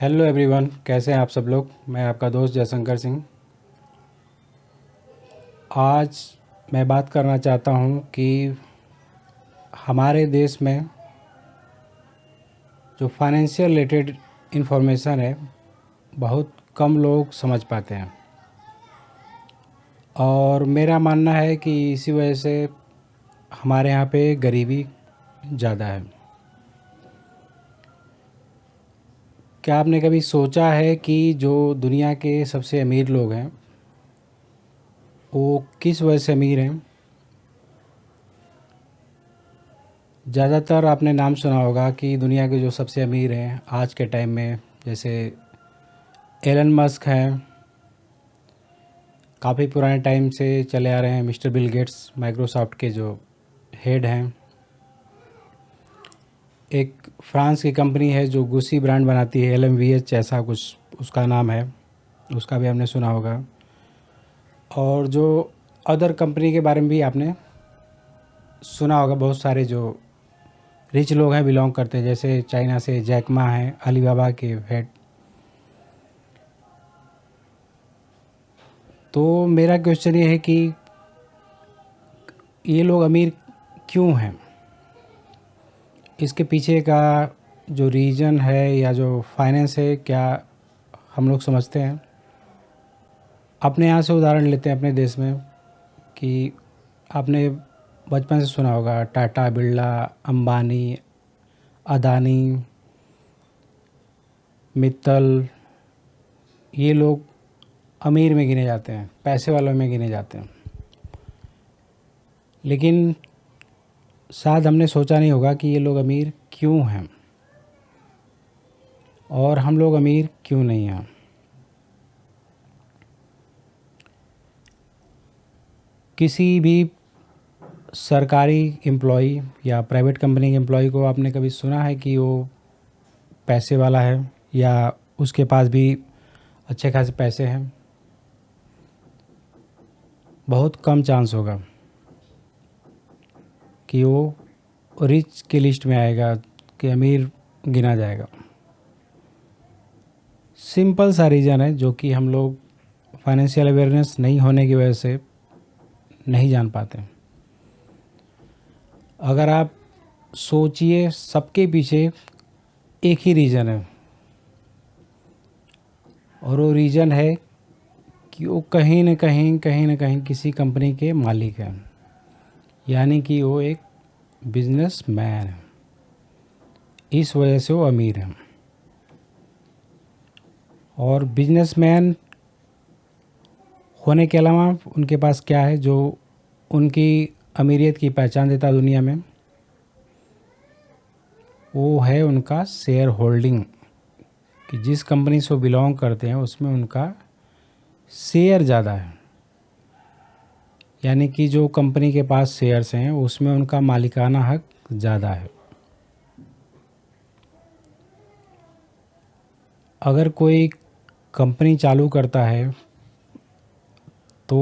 Hello everyone, कैसे हैं आप सब लोग। मैं आपका दोस्त जयशंकर सिंह। आज मैं बात करना चाहता हूं कि हमारे देश में जो फाइनेंशियल रिलेटेड इन्फॉर्मेशन है, बहुत कम लोग समझ पाते हैं। और मेरा मानना है कि इसी वजह से हमारे यहाँ पे गरीबी ज़्यादा है। क्या आपने कभी सोचा है कि जो दुनिया के सबसे अमीर लोग हैं वो किस वजह से अमीर हैं? ज़्यादातर आपने नाम सुना होगा कि दुनिया के जो सबसे अमीर हैं आज के टाइम में, जैसे एलन मस्क हैं, काफ़ी पुराने टाइम से चले आ रहे हैं। मिस्टर बिल गेट्स माइक्रोसॉफ्ट के जो हेड हैं। एक फ्रांस की कंपनी है जो गुसी ब्रांड बनाती है, LMVH ऐसा कुछ उसका नाम है, उसका भी आपने सुना होगा। और जो अदर कंपनी के बारे में भी आपने सुना होगा। बहुत सारे जो रिच लोग हैं बिलोंग करते हैं, जैसे चाइना से जैक मा हैं, अलीबाबा के हेड। तो मेरा क्वेश्चन ये है कि ये लोग अमीर क्यों हैं? इसके पीछे का जो रीज़न है या जो फाइनेंस है, क्या हम लोग समझते हैं? अपने यहाँ से उदाहरण लेते हैं अपने देश में कि आपने बचपन से सुना होगा टाटा, बिरला, अंबानी, अदानी, मित्तल। ये लोग अमीर में गिने जाते हैं, पैसे वालों में गिने जाते हैं। लेकिन शायद हमने सोचा नहीं होगा कि ये लोग अमीर क्यों हैं और हम लोग अमीर क्यों नहीं हैं। किसी भी सरकारी एम्प्लॉई या प्राइवेट कंपनी के एम्प्लॉई को आपने कभी सुना है कि वो पैसे वाला है या उसके पास भी अच्छे खासे पैसे हैं? बहुत कम चांस होगा कि वो रिच की लिस्ट में आएगा, कि अमीर गिना जाएगा। सिंपल सा रीज़न है जो कि हम लोग फाइनेंशियल अवेयरनेस नहीं होने की वजह से नहीं जान पाते। अगर आप सोचिए, सबके पीछे एक ही रीज़न है, और वो रीज़न है कि वो कहीं न कहीं किसी कंपनी के मालिक हैं, यानी कि वो एक बिजनेसमैन है। इस वजह से वो अमीर हैं। और बिजनेसमैन होने के अलावा उनके पास क्या है जो उनकी अमीरियत की पहचान देता है दुनिया में? वो है उनका शेयर होल्डिंग, कि जिस कंपनी से वो बिलोंग करते हैं उसमें उनका शेयर ज़्यादा है। यानी कि जो कंपनी के पास शेयर्स हैं उसमें उनका मालिकाना हक ज़्यादा है। अगर कोई कंपनी चालू करता है तो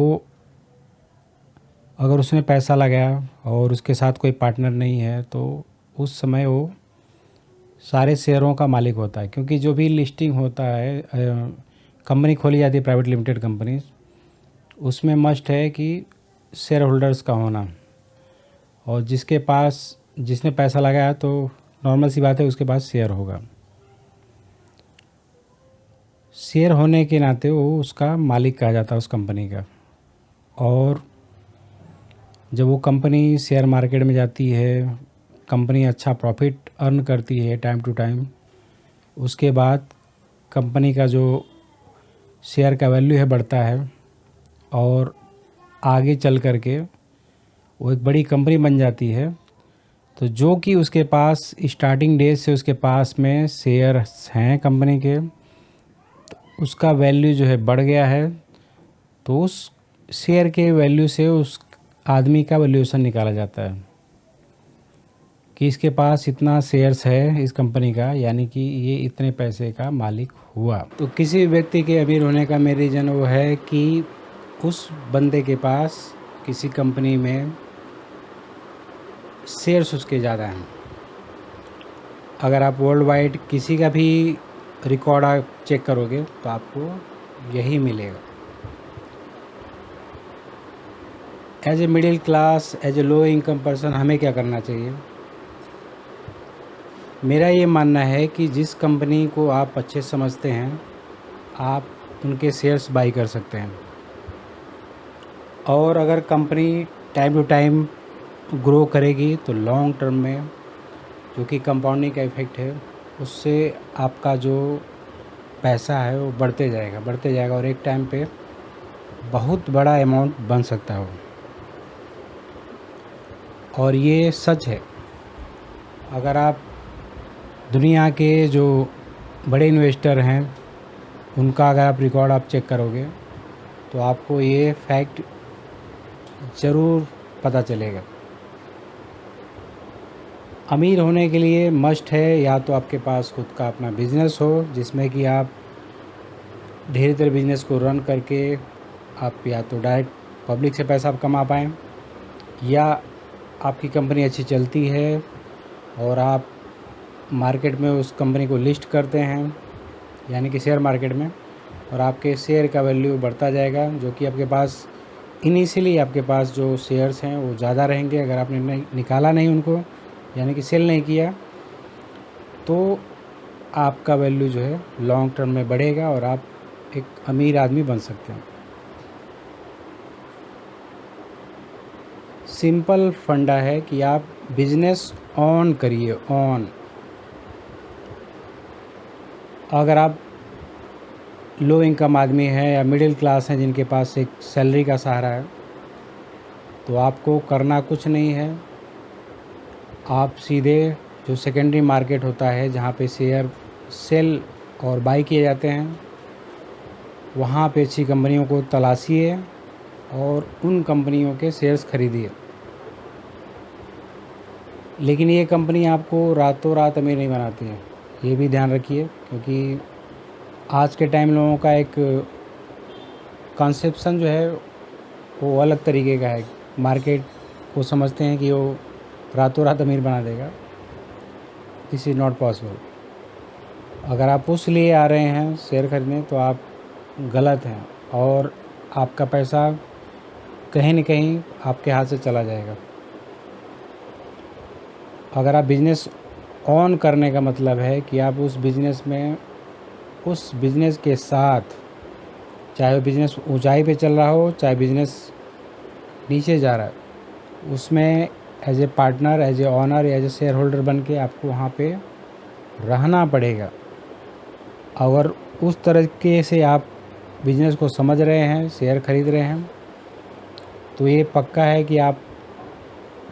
अगर उसने पैसा लगाया और उसके साथ कोई पार्टनर नहीं है तो उस समय वो सारे शेयरों का मालिक होता है। क्योंकि जो भी लिस्टिंग होता है, कंपनी खोली जाती है प्राइवेट लिमिटेड कंपनी, उसमें मस्ट है कि शेयर होल्डर्स का होना। और जिसने पैसा लगाया तो नॉर्मल सी बात है उसके पास शेयर होगा। शेयर होने के नाते वो उसका मालिक कहा जाता है उस कंपनी का। और जब वो कंपनी शेयर मार्केट में जाती है, कंपनी अच्छा प्रॉफिट अर्न करती है टाइम टू टाइम, उसके बाद कंपनी का जो शेयर का वैल्यू है बढ़ता है और आगे चल कर के वो एक बड़ी कंपनी बन जाती है। तो जो कि उसके पास स्टार्टिंग डेज से उसके पास में शेयर्स हैं कंपनी के, तो उसका वैल्यू जो है बढ़ गया है। तो उस शेयर के वैल्यू से उस आदमी का वैल्यूएशन निकाला जाता है कि इसके पास इतना शेयर्स है इस कंपनी का, यानी कि ये इतने पैसे का मालिक हुआ। तो किसी व्यक्ति के अमीर होने का मेरा रीज़न वो है कि उस बंदे के पास किसी कंपनी में शेयर्स उसके ज़्यादा हैं। अगर आप वर्ल्ड वाइड किसी का भी रिकॉर्ड आप चेक करोगे तो आपको यही मिलेगा। As a middle class, as a low income person हमें क्या करना चाहिए? मेरा ये मानना है कि जिस कंपनी को आप अच्छे समझते हैं, आप उनके शेयर्स बाई कर सकते हैं। और अगर company time to time grow करेगी तो लॉन्ग टर्म में जो कि कंपाउंडिंग का इफ़ेक्ट है, उससे आपका जो पैसा है वो बढ़ते जाएगा और एक टाइम पे बहुत बड़ा अमाउंट बन सकता है वो। और ये सच है। अगर आप दुनिया के जो बड़े इन्वेस्टर हैं उनका अगर आप रिकॉर्ड आप चेक करोगे तो आपको ये फैक्ट ज़रूर पता चलेगा। अमीर होने के लिए मस्ट है या तो आपके पास खुद का अपना बिज़नेस हो जिसमें कि आप धीरे धीरे बिज़नेस को रन करके आप या तो डायरेक्ट पब्लिक से पैसा आप कमा पाएँ, या आपकी कंपनी अच्छी चलती है और आप मार्केट में उस कंपनी को लिस्ट करते हैं, यानी कि शेयर मार्केट में, और आपके शेयर का वैल्यू बढ़ता जाएगा, जो कि आपके पास इनिशियली आपके पास जो शेयर्स हैं वो ज़्यादा रहेंगे। अगर आपने निकाला नहीं उनको, यानी कि सेल नहीं किया, तो आपका वैल्यू जो है लॉन्ग टर्म में बढ़ेगा और आप एक अमीर आदमी बन सकते हैं। सिंपल फंडा है कि आप बिजनेस ऑन करिए, ऑन। अगर आप लो इनकम आदमी हैं या मिडिल क्लास हैं जिनके पास एक सैलरी का सहारा है, तो आपको करना कुछ नहीं है। आप सीधे जो सेकेंडरी मार्केट होता है जहाँ पे शेयर सेल और बाई किए जाते हैं, वहाँ पे अच्छी कंपनियों को तलाशिए और उन कंपनियों के शेयर्स खरीदिए। लेकिन ये कंपनी आपको रातों रात अमीर नहीं बनाती है, ये भी ध्यान रखिए, क्योंकि आज के टाइम लोगों का एक कॉन्सेप्शन जो है वो अलग तरीके का है। मार्केट को समझते हैं कि वो रातों रात अमीर बना देगा। This is not possible. अगर आप उस लिए आ रहे हैं शेयर खरीदने तो आप गलत हैं और आपका पैसा कहीं न कहीं आपके हाथ से चला जाएगा। अगर आप बिज़नेस ऑन करने का मतलब है कि आप उस बिज़नेस में, उस बिज़नेस के साथ, चाहे वो बिज़नेस ऊंचाई पे चल रहा हो चाहे बिज़नेस नीचे जा रहा है, उसमें as a partner, as a owner, as a share holder बन के आपको वहाँ पे रहना पड़ेगा। अगर उस तरीके से आप बिज़नेस को समझ रहे हैं, शेयर खरीद रहे हैं, तो ये पक्का है कि आप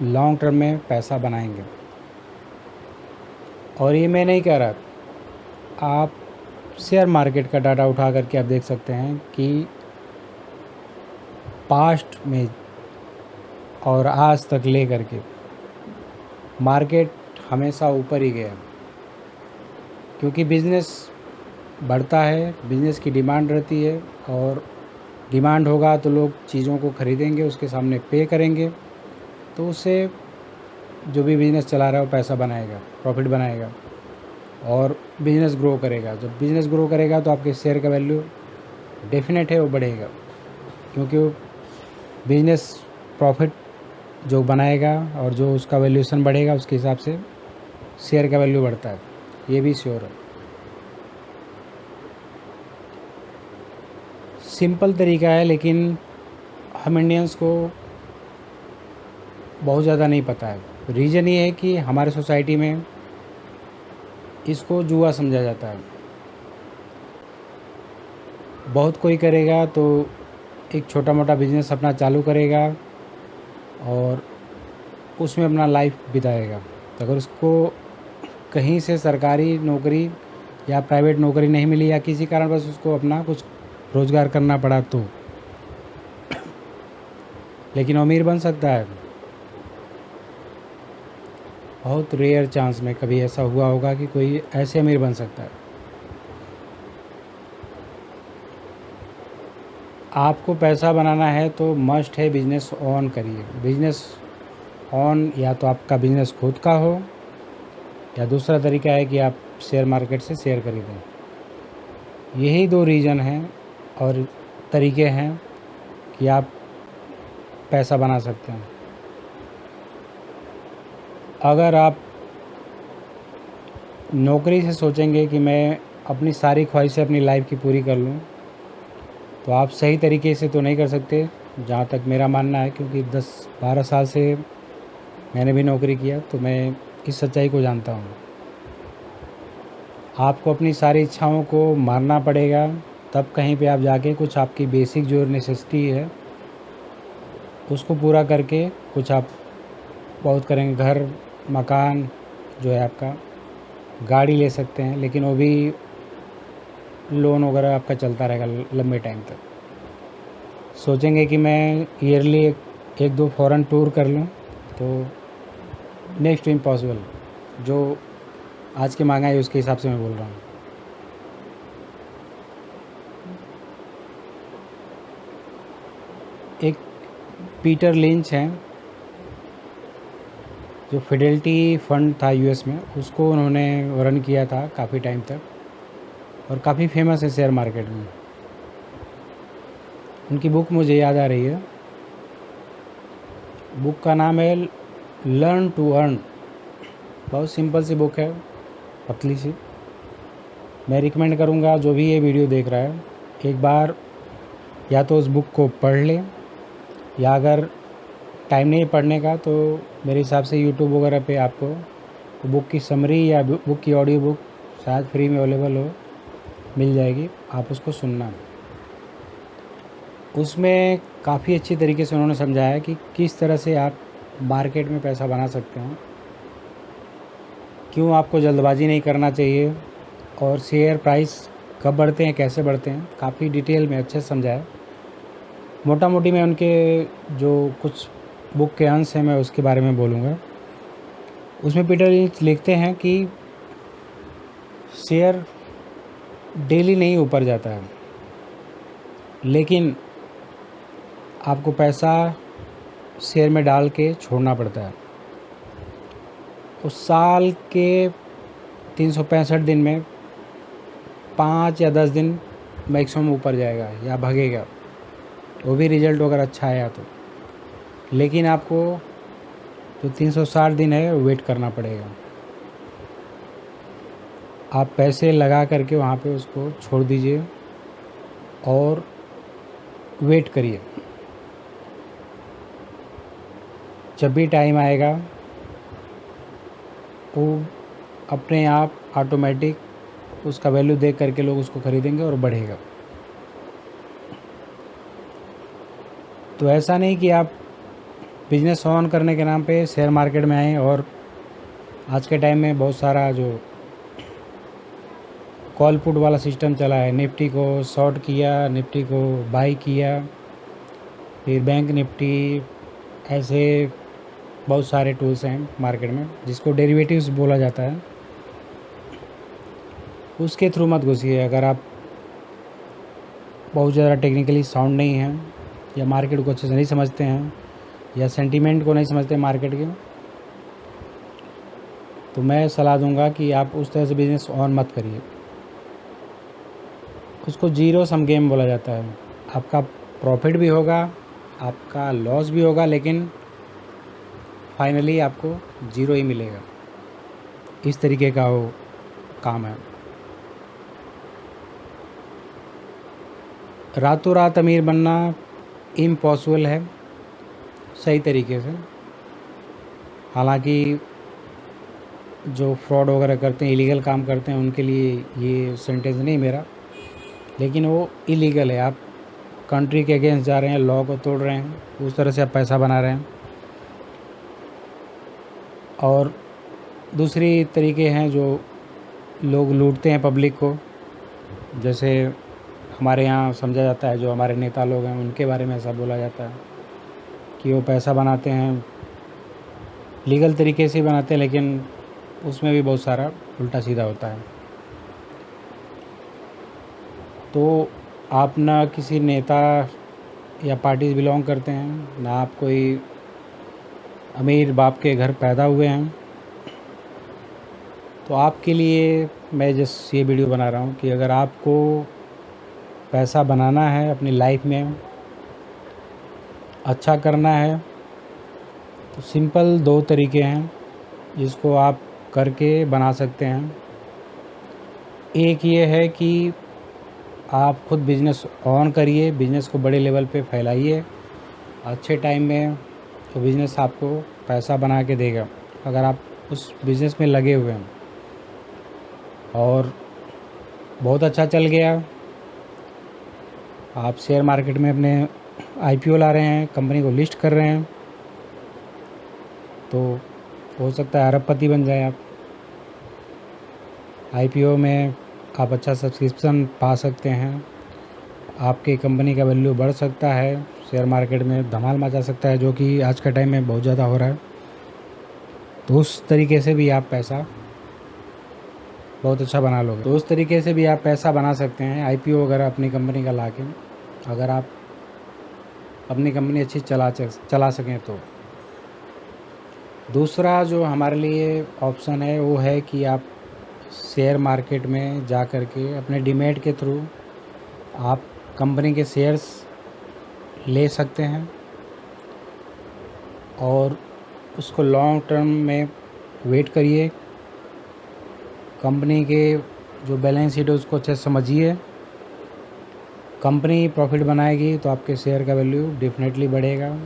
लॉन्ग टर्म में पैसा बनाएंगे। और ये मैं नहीं कह रहा, आप शेयर मार्केट का डाटा उठा करके आप देख सकते हैं कि पास्ट में और आज तक ले करके मार्केट हमेशा ऊपर ही गया, क्योंकि बिज़नेस बढ़ता है, बिज़नेस की डिमांड रहती है, और डिमांड होगा तो लोग चीज़ों को ख़रीदेंगे, उसके सामने पे करेंगे, तो उससे जो भी बिज़नेस चला रहा है वो पैसा बनाएगा, प्रॉफिट बनाएगा और बिज़नेस ग्रो करेगा। जब बिज़नेस ग्रो करेगा तो आपके शेयर का वैल्यू डेफिनेट है वो बढ़ेगा, क्योंकि वो बिज़नेस प्रॉफिट जो बनाएगा और जो उसका वैल्यूएशन बढ़ेगा उसके हिसाब से शेयर का वैल्यू बढ़ता है, ये भी श्योर है। सिंपल तरीका है, लेकिन हम इंडियंस को बहुत ज़्यादा नहीं पता है। रीज़न ये है कि हमारे सोसाइटी में इसको जुआ समझा जाता है। बहुत कोई करेगा तो एक छोटा मोटा बिज़नेस अपना चालू करेगा और उसमें अपना लाइफ बिताएगा। तो अगर उसको कहीं से सरकारी नौकरी या प्राइवेट नौकरी नहीं मिली या किसी कारण बस उसको अपना कुछ रोज़गार करना पड़ा तो, लेकिन अमीर बन सकता है। बहुत रेयर चांस में कभी ऐसा हुआ होगा कि कोई ऐसे अमीर बन सकता है। आपको पैसा बनाना है तो मस्ट है बिज़नेस ऑन करिए। बिज़नेस ऑन या तो आपका बिज़नेस खुद का हो, या दूसरा तरीका है कि आप शेयर मार्केट से शेयर खरीदें। यही 2 रीज़न हैं और तरीके हैं कि आप पैसा बना सकते हैं। अगर आप नौकरी से सोचेंगे कि मैं अपनी सारी ख्वाहिशें अपनी लाइफ की पूरी कर लूँ, तो आप सही तरीके से तो नहीं कर सकते, जहाँ तक मेरा मानना है, क्योंकि 10-12 साल से मैंने भी नौकरी किया, तो मैं इस सच्चाई को जानता हूँ। आपको अपनी सारी इच्छाओं को मारना पड़ेगा, तब कहीं पे आप जाके कुछ आपकी बेसिक जो नेसेसिटी है उसको पूरा करके कुछ आप बहुत करेंगे। घर, मकान जो है आपका, गाड़ी ले सकते हैं, लेकिन वो भी लोन वगैरह आपका चलता रहेगा लंबे टाइम तक। सोचेंगे कि मैं ईयरली एक दो फॉरेन टूर कर लूँ, तो नेक्स्ट टू इम्पॉसिबल। जो आज की महंगाई है उसके हिसाब से मैं बोल रहा हूँ। एक पीटर लिंच हैं, जो फिडेलिटी फंड था यूएस में, उसको उन्होंने रन किया था काफ़ी टाइम तक, और काफ़ी फेमस है शेयर मार्केट में। उनकी बुक मुझे याद आ रही है, बुक का नाम है लर्न टू अर्न। बहुत सिंपल सी बुक है, पतली सी। मैं रिकमेंड करूँगा जो भी ये वीडियो देख रहा है, एक बार या तो उस बुक को पढ़ ले, या अगर टाइम नहीं पढ़ने का तो मेरे हिसाब से यूट्यूब वगैरह पे आपको बुक की समरी या बुक की ऑडियो बुक शायद फ्री में अवेलेबल हो, मिल जाएगी, आप उसको सुनना। उसमें काफ़ी अच्छी तरीके से उन्होंने समझाया कि किस तरह से आप मार्केट में पैसा बना सकते हैं, क्यों आपको जल्दबाजी नहीं करना चाहिए, और शेयर प्राइस कब बढ़ते हैं, कैसे बढ़ते हैं, काफ़ी डिटेल में अच्छे से समझाया। मोटा मोटी मैं उनके जो कुछ बुक के अंश हैं मैं उसके बारे में बोलूँगा। उसमें पीटर लिंच लिखते हैं कि शेयर डेली नहीं ऊपर जाता है, लेकिन आपको पैसा शेयर में डाल के छोड़ना पड़ता है। उस साल के 365 दिन में 5 या 10 दिन मैक्सिमम ऊपर जाएगा या भागेगा, वो भी रिज़ल्ट अगर अच्छा आया तो। लेकिन आपको जो 360 दिन है वेट करना पड़ेगा। आप पैसे लगा करके वहाँ पे उसको छोड़ दीजिए और वेट करिए। जब भी टाइम आएगा वो अपने आप ऑटोमेटिक उसका वैल्यू देख करके लोग उसको ख़रीदेंगे और बढ़ेगा। तो ऐसा नहीं कि आप बिज़नेस ऑन करने के नाम पे शेयर मार्केट में आएँ, और आज के टाइम में बहुत सारा जो कॉल पुट वाला सिस्टम चला है, निफ्टी को शॉर्ट किया, निफ्टी को बाई किया, फिर बैंक निफ्टी, ऐसे बहुत सारे टूल्स हैं मार्केट में जिसको डेरिवेटिव्स बोला जाता है। उसके थ्रू मत घुसिए। अगर आप बहुत ज़्यादा टेक्निकली साउंड नहीं हैं, या मार्केट को अच्छे से नहीं समझते हैं, या सेंटीमेंट को नहीं समझते मार्केट के, तो मैं सलाह दूंगा कि आप उस तरह से बिज़नेस ऑन मत करिए। उसको जीरो सम गेम बोला जाता है। आपका प्रॉफिट भी होगा, आपका लॉस भी होगा, लेकिन फाइनली आपको ज़ीरो ही मिलेगा। इस तरीके का वो काम है। रातों रात अमीर बनना इम्पॉसिबल है सही तरीके से। हालांकि जो फ्रॉड वगैरह करते हैं, इलीगल काम करते हैं, उनके लिए ये सेंटेंस नहीं मेरा, लेकिन वो इलीगल है। आप कंट्री के अगेंस्ट जा रहे हैं, लॉ को तोड़ रहे हैं, उस तरह से आप पैसा बना रहे हैं। और दूसरी तरीके हैं जो लोग लूटते हैं पब्लिक को, जैसे हमारे यहाँ समझा जाता है, जो हमारे नेता लोग हैं उनके बारे में ऐसा बोला जाता है कि वो पैसा बनाते हैं, लीगल तरीके से बनाते हैं, लेकिन उसमें भी बहुत सारा उल्टा सीधा होता है। तो आप ना किसी नेता या पार्टी से बिलोंग करते हैं, ना आप कोई अमीर बाप के घर पैदा हुए हैं, तो आपके लिए मैं जस्ट ये वीडियो बना रहा हूँ कि अगर आपको पैसा बनाना है अपनी लाइफ में, अच्छा करना है, तो सिंपल 2 तरीके हैं जिसको आप करके बना सकते हैं। एक ये है कि आप खुद बिज़नेस ऑन करिए, बिज़नेस को बड़े लेवल पे फैलाइए। अच्छे टाइम में तो बिज़नेस आपको पैसा बना के देगा अगर आप उस बिज़नेस में लगे हुए हैं। और बहुत अच्छा चल गया, आप शेयर मार्केट में अपने आईपीओ ला रहे हैं, कंपनी को लिस्ट कर रहे हैं, तो हो सकता है अरबपति बन जाए आप। आईपीओ में आप अच्छा सब्सक्रिप्शन पा सकते हैं, आपकी कंपनी का वैल्यू बढ़ सकता है, शेयर मार्केट में धमाल मचा सकता है, जो कि आज के टाइम में बहुत ज़्यादा हो रहा है। तो उस तरीके से भी आप पैसा बहुत अच्छा बना लोगे। तो उस तरीके से भी आप पैसा बना सकते हैं आईपीओ वगैरह अपनी कंपनी का ला के, अगर आप अपनी कंपनी अच्छी चला सकें तो। दूसरा जो हमारे लिए ऑप्शन है वो है कि आप शेयर मार्केट में जा कर के अपने डीमैट के थ्रू आप कंपनी के शेयर्स ले सकते हैं और उसको लॉन्ग टर्म में वेट करिए। कंपनी के जो बैलेंस शीट है उसको अच्छे से समझिए। कंपनी प्रॉफिट बनाएगी तो आपके शेयर का वैल्यू डेफिनेटली बढ़ेगा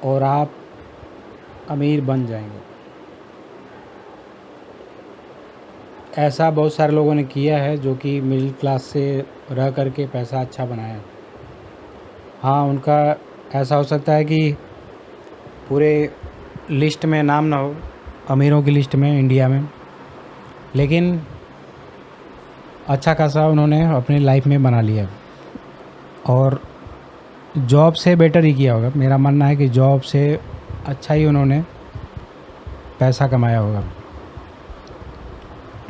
और आप अमीर बन जाएंगे। ऐसा बहुत सारे लोगों ने किया है जो कि मिडिल क्लास से रह करके पैसा अच्छा बनाया। हाँ, उनका ऐसा हो सकता है कि पूरे लिस्ट में नाम ना हो, अमीरों की लिस्ट में इंडिया में, लेकिन अच्छा खासा उन्होंने अपनी लाइफ में बना लिया और जॉब से बेटर ही किया होगा। मेरा मानना है कि जॉब से अच्छा ही उन्होंने पैसा कमाया होगा।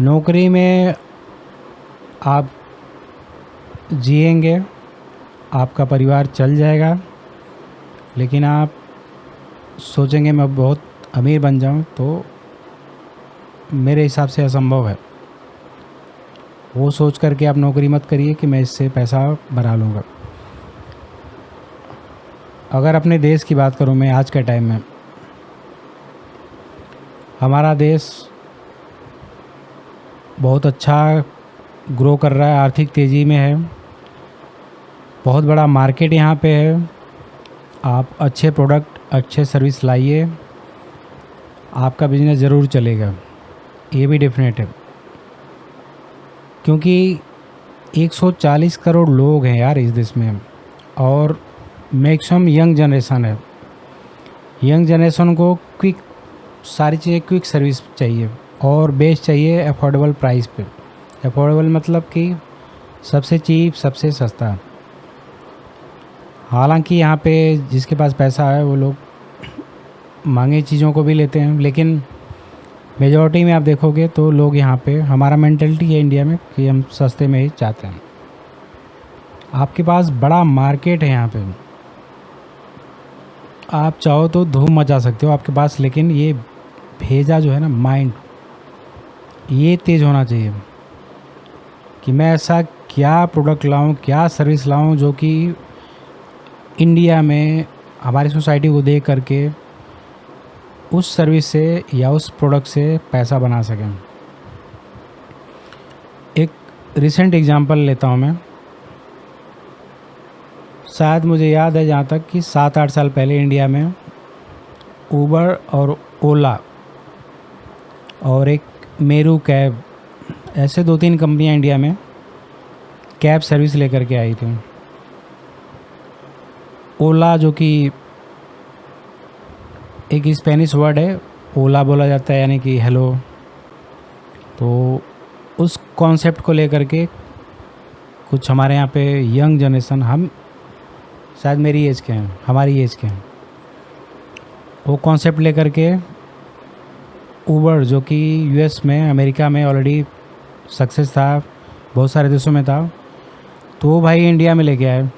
नौकरी में आप जिएंगे, आपका परिवार चल जाएगा, लेकिन आप सोचेंगे मैं बहुत अमीर बन जाऊं, तो मेरे हिसाब से असंभव है। वो सोच करके आप नौकरी मत करिए कि मैं इससे पैसा बना लूँगा। अगर अपने देश की बात करूं मैं, आज के टाइम में हमारा देश बहुत अच्छा ग्रो कर रहा है, आर्थिक तेज़ी में है, बहुत बड़ा मार्केट यहाँ पे है। आप अच्छे प्रोडक्ट, अच्छे सर्विस लाइए, आपका बिज़नेस ज़रूर चलेगा, ये भी डेफिनेट है। क्योंकि 140 करोड़ लोग हैं यार इस देश में और मैक्सिमम यंग जनरेशन है। यंग जनरेशन को सारी चीज़ें क्विक सर्विस चाहिए और बेस्ट चाहिए अफोर्डेबल प्राइस पे। अफोर्डेबल मतलब कि सबसे चीप, सबसे सस्ता। हालांकि यहाँ पे जिसके पास पैसा है वो लोग महंगी चीज़ों को भी लेते हैं, लेकिन मेजॉरिटी में आप देखोगे तो लोग यहाँ पे, हमारा मेंटलिटी है इंडिया में कि हम सस्ते में ही चाहते हैं। आपके पास बड़ा मार्केट है यहाँ पे, आप चाहो तो धूम मचा सकते हो आपके पास, लेकिन ये भेजा जो है ना, माइंड, ये तेज़ होना चाहिए कि मैं ऐसा क्या प्रोडक्ट लाऊं, क्या सर्विस लाऊं जो कि इंडिया में हमारी सोसाइटी को दे करके उस सर्विस से या उस प्रोडक्ट से पैसा बना सकें। एक रिसेंट एग्जांपल लेता हूं मैं। शायद मुझे याद है जहाँ तक कि 7-8 साल पहले इंडिया में ऊबर और ओला और एक मेरू कैब, ऐसे 2-3 कंपनियां इंडिया में कैब सर्विस लेकर के आई थी। ओला जो कि एक स्पेनिश वर्ड है, ओला बोला जाता है यानी कि हेलो। तो उस कॉन्सेप्ट को लेकर के कुछ हमारे यहाँ पे यंग जनरेशन, हम शायद मेरी एज के हैं, हमारी एज के हैं, वो कॉन्सेप्ट लेकर के ऊबर जो कि यूएस में, अमेरिका में ऑलरेडी सक्सेस था, बहुत सारे देशों में था, तो वो भाई इंडिया में लेके आए।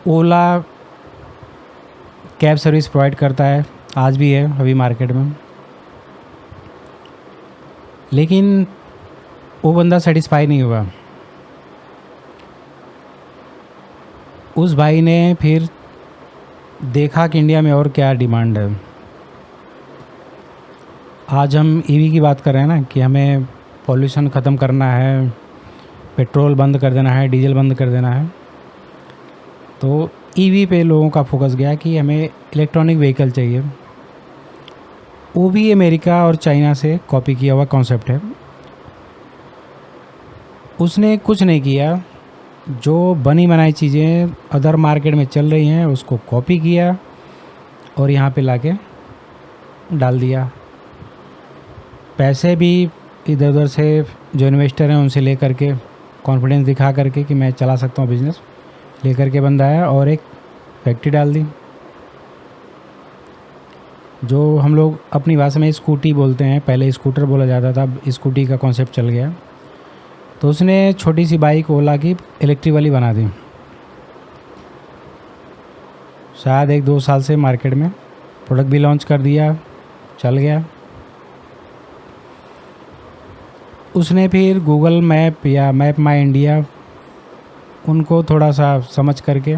ओला कैब सर्विस प्रोवाइड करता है, आज भी है अभी मार्केट में, लेकिन वो बंदा सेटिस्फाई नहीं हुआ। उस भाई ने फिर देखा कि इंडिया में और क्या डिमांड है। आज हम ईवी की बात कर रहे हैं ना, कि हमें पॉल्यूशन ख़त्म करना है, पेट्रोल बंद कर देना है, डीजल बंद कर देना है। तो ईवी पे लोगों का फोकस गया कि हमें इलेक्ट्रॉनिक व्हीकल चाहिए। वो भी अमेरिका और चाइना से कॉपी किया हुआ कॉन्सेप्ट है। उसने कुछ नहीं किया, जो बनी बनाई चीज़ें अदर मार्केट में चल रही हैं उसको कॉपी किया और यहाँ पे लाके डाल दिया। पैसे भी इधर उधर से जो इन्वेस्टर हैं उनसे ले करके, कॉन्फिडेंस दिखा करके कि मैं चला सकता हूँ बिज़नेस, ले करके बंदा आया और एक फैक्ट्री डाल दी। जो हम लोग अपनी भाषा में स्कूटी बोलते हैं, पहले स्कूटर बोला जाता था, अब स्कूटी का कॉन्सेप्ट चल गया। तो उसने छोटी सी बाइक ओला की इलेक्ट्रिक वाली बना दी। शायद 1-2 साल से मार्केट में प्रोडक्ट भी लॉन्च कर दिया, चल गया। उसने फिर गूगल मैप या मैप माई इंडिया उनको थोड़ा सा समझ करके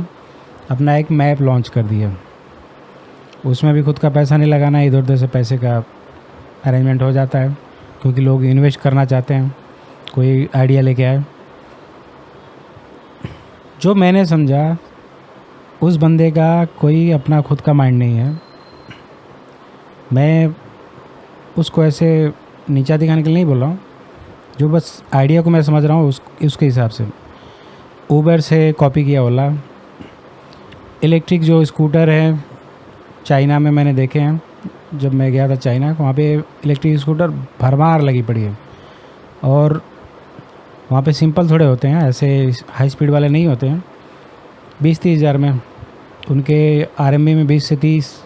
अपना एक मैप लॉन्च कर दिया। उसमें भी खुद का पैसा नहीं लगाना, इधर उधर से पैसे का अरेंजमेंट हो जाता है, क्योंकि लोग इन्वेस्ट करना चाहते हैं, कोई आइडिया लेके आए। जो मैंने समझा, उस बंदे का कोई अपना खुद का माइंड नहीं है। मैं उसको ऐसे नीचा दिखाने के लिए नहीं बोल रहा हूँ, जो बस आइडिया को मैं समझ रहा हूँ उसके हिसाब से। ऊबर से कॉपी किया ओला। इलेक्ट्रिक जो स्कूटर है चाइना में मैंने देखे हैं, जब मैं गया था चाइना, वहाँ पे इलेक्ट्रिक स्कूटर भरमार लगी पड़ी है। और वहाँ पे सिंपल थोड़े होते हैं, ऐसे हाई स्पीड वाले नहीं होते हैं। 20-30 हज़ार में, उनके आरएमबी में 20 से 30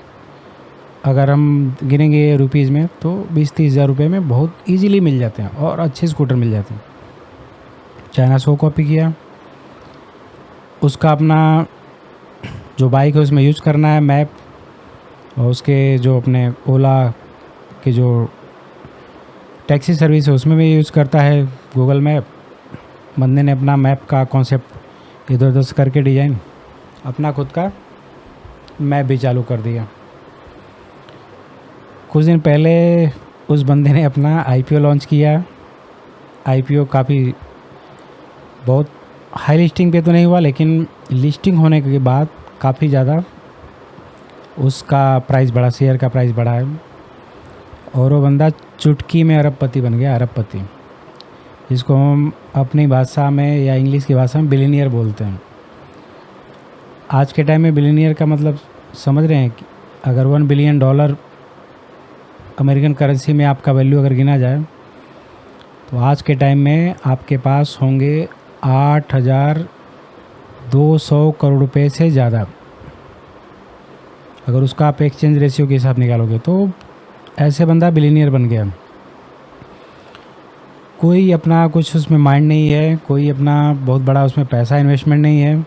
अगर हम गिनेंगे रुपीज़ में, तो 20-30 हज़ार रुपये में बहुत इजीली मिल जाते हैं और अच्छे स्कूटर मिल जाते हैं। चाइना से वो कॉपी किया। उसका अपना जो बाइक है उसमें यूज करना है मैप, और उसके जो अपने ओला के जो टैक्सी सर्विस है उसमें भी यूज़ करता है गूगल मैप। बंदे ने अपना मैप का कॉन्सेप्ट इधर उधर से करके डिज़ाइन अपना खुद का मैप भी चालू कर दिया। कुछ दिन पहले उस बंदे ने अपना आईपीओ लॉन्च किया। आईपीओ काफ़ी बहुत हाई लिस्टिंग पे तो नहीं हुआ, लेकिन लिस्टिंग होने के बाद काफ़ी ज़्यादा उसका प्राइस बढ़ा, शेयर का प्राइस बढ़ा है। और वो बंदा चुटकी में अरबपति बन गया, अरबपति, जिसको हम अपनी भाषा में या इंग्लिश की भाषा में बिलियनियर बोलते हैं। आज के टाइम में बिलियनियर का मतलब समझ रहे हैं कि अगर $1 बिलियन अमेरिकन करेंसी में आपका वैल्यू अगर गिना जाए, तो आज के टाइम में आपके पास होंगे 8,200 करोड़ रुपए से ज़्यादा। अगर उसका आप एक्सचेंज रेशियो के हिसाब निकालोगे तो ऐसे बंदा बिलियनियर बन गया। कोई अपना कुछ उसमें माइंड नहीं है, कोई अपना बहुत बड़ा उसमें पैसा इन्वेस्टमेंट नहीं है।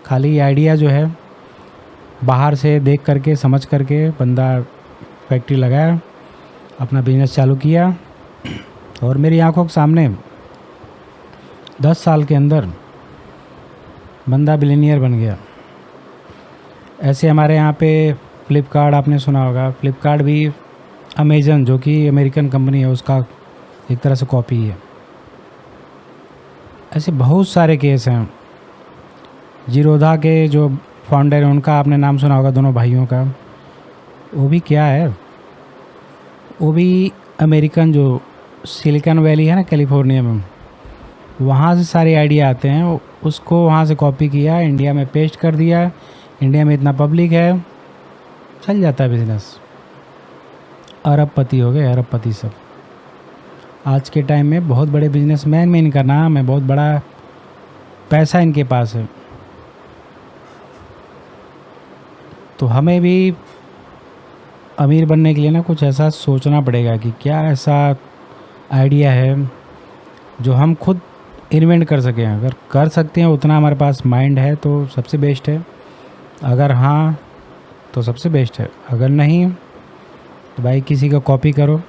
खाली आइडिया जो है बाहर से देख करके समझ करके बंदा फैक्ट्री लगाया, अपना बिजनेस चालू किया, और मेरी आंखों के सामने 10 साल के अंदर बंदा बिलियनियर बन गया। ऐसे हमारे यहाँ पे फ्लिपकार्ट, आपने सुना होगा, फ्लिपकार्ट भी अमेज़न जो कि अमेरिकन कंपनी है उसका एक तरह से कॉपी है। ऐसे बहुत सारे केस हैं। जीरोधा के जो फाउंडर हैं उनका आपने नाम सुना होगा, दोनों भाइयों का। वो भी क्या है, वो भी अमेरिकन जो सिलिकॉन वैली है ना कैलिफोर्निया में, वहाँ से सारे आइडिया आते हैं, उसको वहाँ से कॉपी किया, इंडिया में पेस्ट कर दिया। इंडिया में इतना पब्लिक है, चल जाता है बिजनेस। अरबपति हो गए, अरबपति सब। आज के टाइम में बहुत बड़े बिजनेसमैन में इनका नाम है, बहुत बड़ा पैसा इनके पास है। तो हमें भी अमीर बनने के लिए ना कुछ ऐसा सोचना पड़ेगा कि क्या ऐसा आइडिया है जो हम खुद इन्वेंट कर सकें। अगर कर सकते हैं, उतना हमारे पास माइंड है तो सबसे बेस्ट है। अगर हाँ तो सबसे बेस्ट है, अगर नहीं तो भाई किसी का कॉपी करो।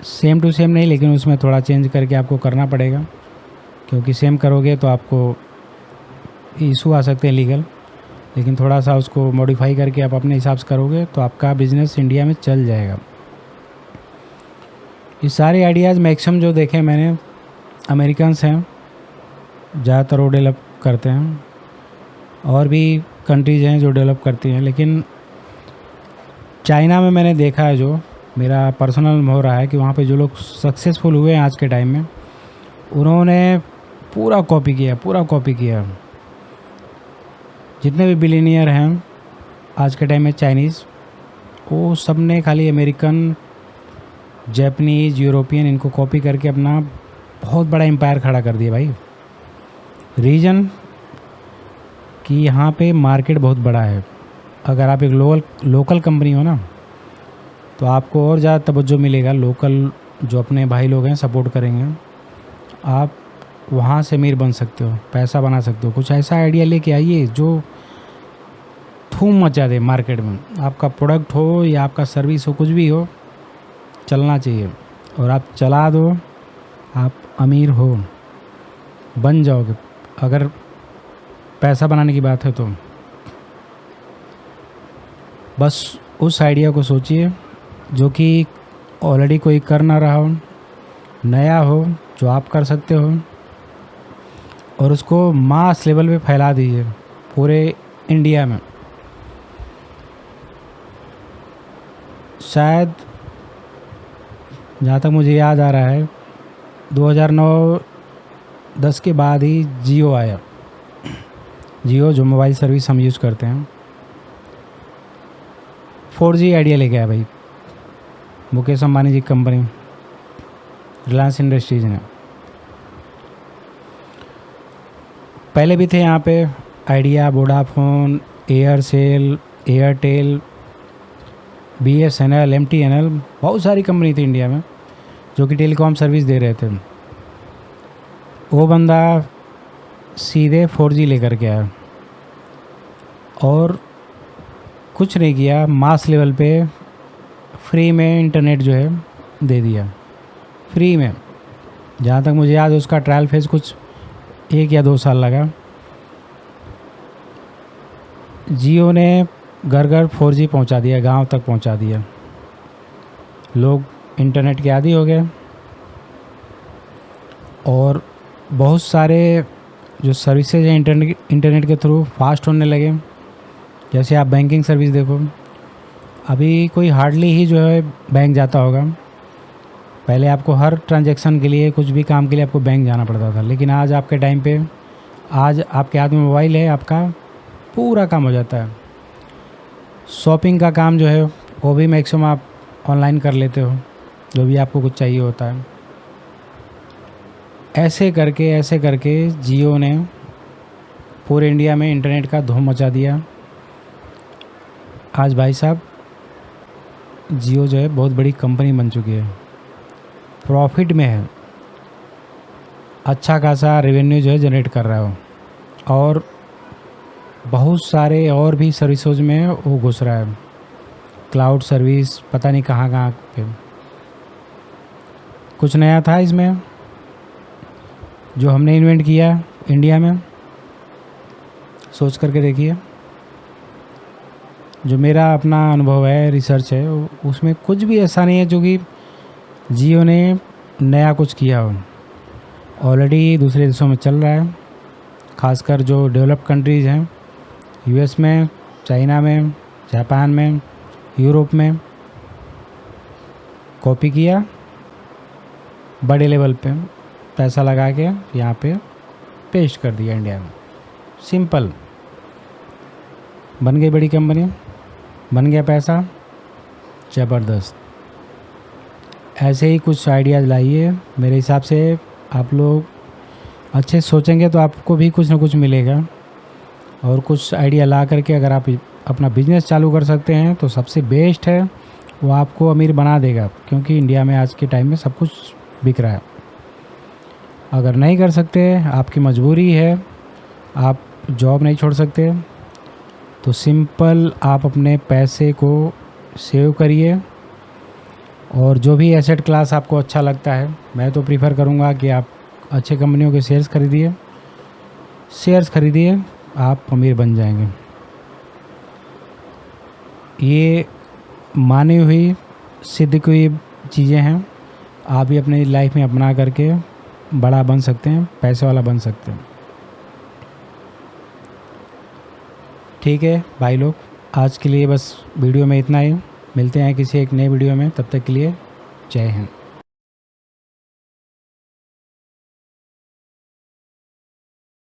सेम टू सेम नहीं, लेकिन उसमें थोड़ा चेंज करके आपको करना पड़ेगा, क्योंकि सेम करोगे तो आपको इशू आ सकते हैं लीगल। लेकिन थोड़ा सा उसको मॉडिफाई करके आप अपने हिसाब से करोगे तो आपका बिज़नेस इंडिया में चल जाएगा। ये सारे आइडियाज़ मैक्सिमम जो देखे मैंने, अमेरिकन्स हैं ज़्यादातर, वो डेवलप करते हैं। और भी कंट्रीज़ हैं जो डेवलप करती हैं, लेकिन चाइना में मैंने देखा है, जो मेरा पर्सनल अनुभव रहा है, कि वहाँ पे जो लोग सक्सेसफुल हुए हैं आज के टाइम में, उन्होंने पूरा कॉपी किया। जितने भी बिलियनियर हैं आज के टाइम में चाइनीज़, वो सब ने खाली अमेरिकन, जापानीज़, यूरोपियन, इनको कॉपी करके अपना बहुत बड़ा एम्पायर खड़ा कर दिया भाई। रीज़न कि यहाँ पे मार्केट बहुत बड़ा है। अगर आप एक लोकल कंपनी हो ना, तो आपको और ज़्यादा तवज्जो मिलेगा। लोकल जो अपने भाई लोग हैं सपोर्ट करेंगे, आप वहाँ से अमीर बन सकते हो, पैसा बना सकते हो। कुछ ऐसा आइडिया लेके आइए जो धूम मचा दे मार्केट में। आपका प्रोडक्ट हो या आपका सर्विस हो, कुछ भी हो, चलना चाहिए। और आप चला दो, आप अमीर हो, बन जाओगे। अगर पैसा बनाने की बात है तो बस उस आइडिया को सोचिए जो कि ऑलरेडी कोई कर ना रहा हो, नया हो, जो आप कर सकते हो, और उसको मास लेवल पे फैला दीजिए पूरे इंडिया में। शायद जहाँ तक मुझे याद आ रहा है, 2009-10 के बाद ही जियो आया। जियो जो मोबाइल सर्विस हम यूज़ करते हैं, 4G आइडिया लेके आया भाई मुकेश अंबानी जी कंपनी, रिलायंस इंडस्ट्रीज़ ने। पहले भी थे यहाँ पे idea, Vodafone, Aircel, Airtel, BSNL, MTNL, बहुत सारी कंपनी थी इंडिया में जो कि टेलीकॉम सर्विस दे रहे थे। वो बंदा सीधे 4G लेकर के आया और कुछ नहीं किया, मास लेवल पे फ्री में इंटरनेट जो है दे दिया, फ्री में। जहाँ तक मुझे याद है उसका ट्रायल फेज कुछ 1 या 2 साल लगा। जियो ने घर घर 4G पहुँचा दिया, गांव तक पहुँचा दिया। लोग इंटरनेट के आदी हो गए और बहुत सारे जो सर्विसेज हैं इंटरनेट के थ्रू फास्ट होने लगे। जैसे आप बैंकिंग सर्विस देखो, अभी कोई हार्डली ही जो है बैंक जाता होगा। पहले आपको हर ट्रांजैक्शन के लिए, कुछ भी काम के लिए आपको बैंक जाना पड़ता था, लेकिन आज आपके टाइम पे, आज आपके हाथ में मोबाइल है, आपका पूरा काम हो जाता है। शॉपिंग का काम जो है वो भी मैक्सिमम आप ऑनलाइन कर लेते हो, जो भी आपको कुछ चाहिए होता है। ऐसे करके जियो ने पूरे इंडिया में इंटरनेट का धूम मचा दिया। आज भाई साहब जियो जो है बहुत बड़ी कंपनी बन चुकी है, प्रॉफिट में है, अच्छा खासा रेवेन्यू जो है जनरेट कर रहा हो, और बहुत सारे और भी सर्विसेज में वो घुस रहा है। क्लाउड सर्विस, पता नहीं कहाँ कहाँ पे। कुछ नया था इसमें जो हमने इन्वेंट किया इंडिया में, सोच करके देखिए। जो मेरा अपना अनुभव है, रिसर्च है, उसमें कुछ भी ऐसा नहीं है जो कि जियो ने नया कुछ किया हो। ऑलरेडी दूसरे देशों में चल रहा है, खासकर जो डेवलप कंट्रीज़ हैं, US में, चाइना में, जापान में, यूरोप में, कॉपी किया बड़े लेवल पे, पैसा लगा के यहाँ पे पेस्ट कर दिया इंडिया में। सिंपल, बन गई बड़ी कंपनी, बन गया पैसा, ज़बरदस्त। ऐसे ही कुछ आइडियाज़ लाइए। मेरे हिसाब से आप लोग अच्छे सोचेंगे तो आपको भी कुछ ना कुछ मिलेगा। और कुछ आइडिया ला करके अगर आप अपना बिजनेस चालू कर सकते हैं तो सबसे बेस्ट है, वो आपको अमीर बना देगा। क्योंकि इंडिया में आज के टाइम में सब कुछ बिक रहा है। अगर नहीं कर सकते, आपकी मजबूरी है, आप जॉब नहीं छोड़ सकते, तो सिंपल आप अपने पैसे को सेव करिए और जो भी एसेट क्लास आपको अच्छा लगता है, मैं तो प्रीफर करूँगा कि आप अच्छे कंपनियों के शेयर्स खरीदिए, आप अमीर बन जाएंगे। ये मानी हुई सिद्ध की हुई चीज़ें हैं, आप भी अपनी लाइफ में अपना करके बड़ा बन सकते हैं, पैसे वाला बन सकते हैं। ठीक है भाई लोग, आज के लिए बस वीडियो में इतना ही। मिलते हैं किसी एक नए वीडियो में, तब तक के लिए जय हिंद।